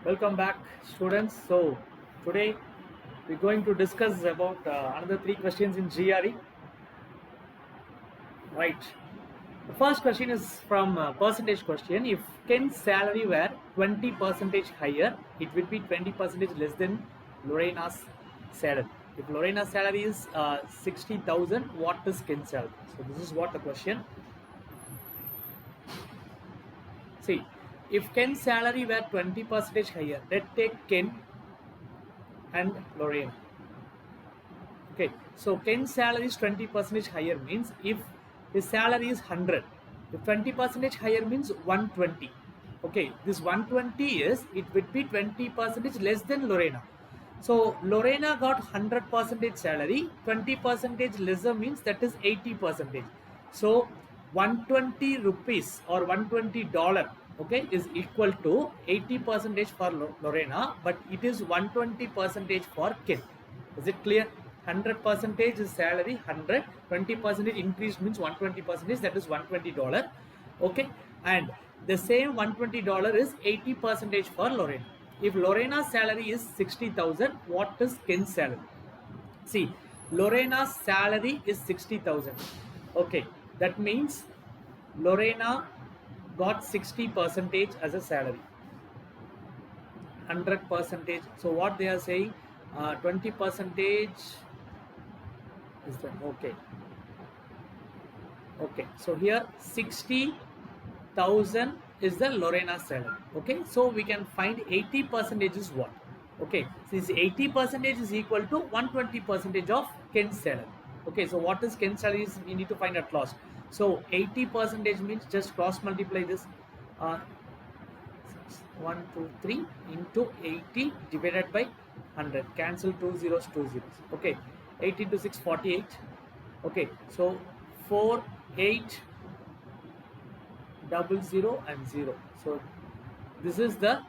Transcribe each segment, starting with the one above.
Welcome back, students. So today we're going to discuss about another three questions in GRE. Right. The first question is from percentage question. If Ken's salary were 20% higher, it would be 20% less than Lorena's salary. If Lorena's salary is 60,000, what is Ken's salary? So this is what the question. See, if Ken's salary were 20% higher, let's take Ken and Lorena. Okay, so Ken's salary is 20% higher means if his salary is 100, if 20% higher means 120. Okay, this 120 is, it would be 20% less than Lorena. So Lorena got 100% salary, 20% lesser means that is 80%. So 120 rupees or $120, okay, is equal to 80% for Lorena, but it is 120% for Ken. Is it clear? 100% is salary, 100, 20% increase means 120%, that is $120. Okay, and the same $120 is 80% for Lorena. If Lorena's salary is 60,000, what is Ken's salary? See, Lorena's salary is 60,000. Okay, that means Lorena got 60% as a salary. 100%. So what they are saying, 20% is that okay. Okay, so here 60,000 is the Lorena salary. Okay, so we can find 80% is what? Okay, so this 80% is equal to 120% of Ken's salary. Okay, so what is Ken's salary is we need to find at last. So 80% means just cross multiply this. 1, 2, 3 into 80 divided by 100. Cancel 2 zeros, 2 zeros. Okay, 8 into 6, 48. Okay, so 4, 8, 00 and 0. So this is the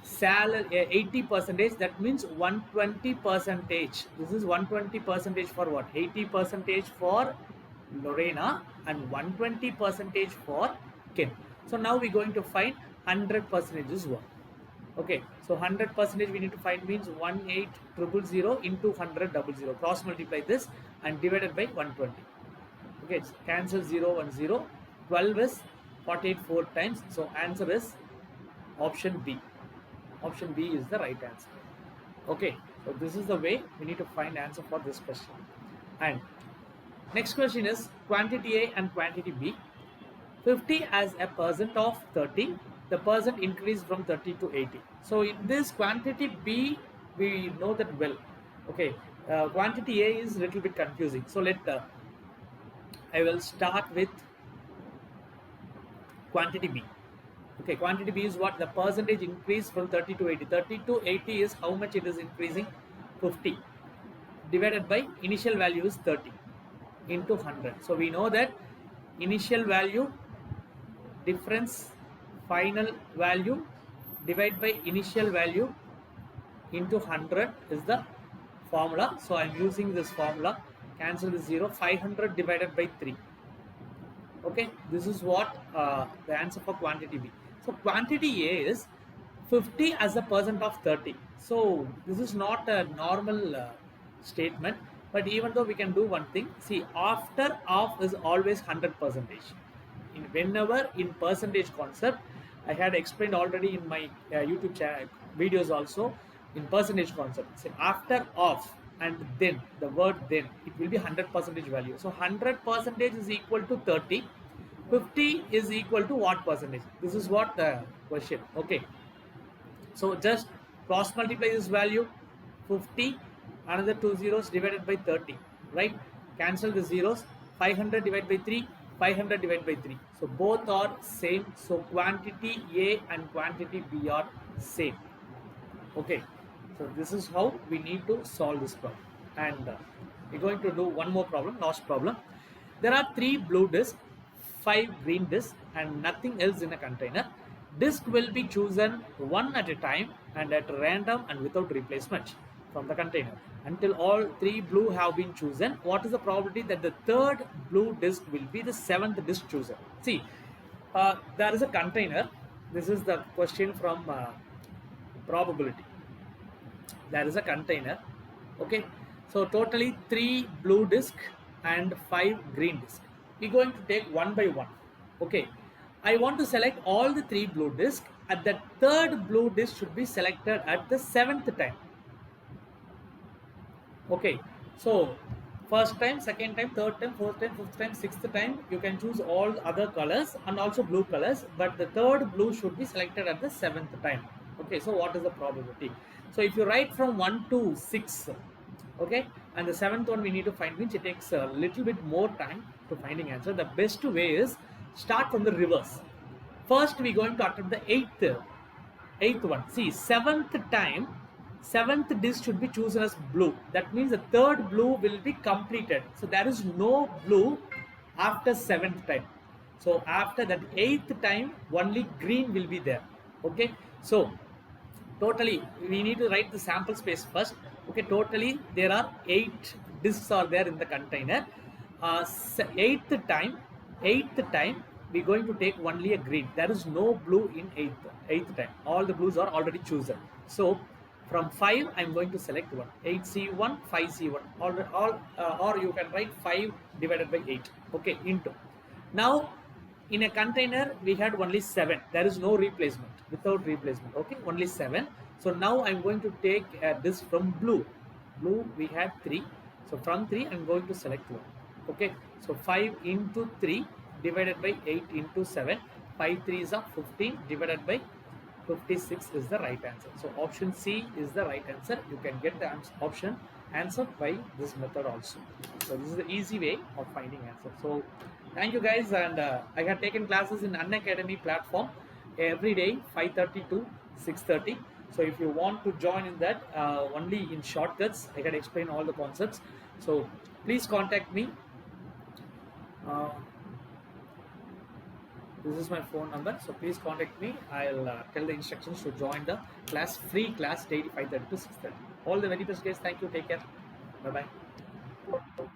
salary 80%. That means 120%. This is 120% for what? 80% for Lorena and 120% for Ken. So now we're going to find 100% is what? Okay, so 100% we need to find means 18,000 into 100,000. Cross multiply this and divided by 120. Okay, cancel 0 and 0. 12 is 48 4 times. So answer is option B. Option B is the right answer. Okay, so this is the way we need to find answer for this question. And next question is quantity A and quantity B. 50 as a percent of 30, the percent increased from 30 to 80. So in this quantity B, we know that well. Okay, quantity A is little bit confusing. So I will start with quantity B. Okay, quantity B is what? The percentage increase from 30 to 80. 30 to 80 is how much it is increasing? 50 divided by initial value is 30 into 100. So we know that initial value difference final value divided by initial value into 100 is the formula. So I am using this formula. Cancel the 0. 500 divided by 3. Okay, this is what the answer for quantity B. So quantity A is 50 as a percent of 30. So this is not a normal statement, but even though we can do one thing, see, after of is always 100%. Whenever in percentage concept, I had explained already in my YouTube channel videos also in percentage concept. Say after of and then the word then, it will be 100% value. So 100% is equal to 30. 50 is equal to what percentage? This is what the question. Okay, so just cross multiply this value 50, another 2 zeros divided by 30, right? Cancel the zeros. 500 divided by 3, 500 divided by 3. So both are same. So quantity A and quantity B are same. Okay, so this is how we need to solve this problem. And we're going to do one more problem, last problem. There are 3 blue discs, 5 green discs and nothing else in a container. Disc will be chosen one at a time and at random and without replacement from the container until all 3 blue have been chosen. What is the probability that the 3rd blue disc will be the 7th disc chosen? See, there is a container. This is the question from probability. There is a container. Okay, so totally 3 blue disk and 5 green disk. We're going to take one by one. Okay, I want to select all the 3 blue disk. At the third blue disk should be selected at the 7th time. Okay, so first time, second time, third time, fourth time, fifth time, sixth time, you can choose all other colors and also blue colors, but the third blue should be selected at the 7th time. Okay, so what is the probability? So if you write from 1 to 6, okay, and the 7th one we need to find, which it takes a little bit more time to finding answer. The best way is start from the reverse. First we going to attempt the eighth one. See, 7th disk should be chosen as blue. That means the third blue will be completed. So there is no blue after 7th time. So after that 8th time, only green will be there. Okay, so totally we need to write the sample space first. Okay, totally there are 8 disks are there in the container. 8th time we're going to take only a green. There is no blue in 8th time. All the blues are already chosen. So from 5 I'm going to select 1. 8C1, 5C1, or you can write 5 divided by 8. Okay, into. Now in a container we had only 7. There is no replacement, without replacement. Okay, only 7. So now I'm going to take this from blue. We had 3. So from 3 I'm going to select 1. Okay, so 5 into 3 divided by 8 into 7. 5 3s are 15 divided by 56 is the right answer. So option C is the right answer. You can get the option answer by this method also. So this is the easy way of finding answer. So thank you guys, and I have taken classes in Unacademy platform every day 5:30 to 6:30. So if you want to join in that, only in shortcuts I can explain all the concepts. So please contact me. This is my phone number, so please contact me. I'll tell the instructions to join the class, free class daily 5:30 to 6:30. All the very best guys. Thank you. Take care. Bye bye.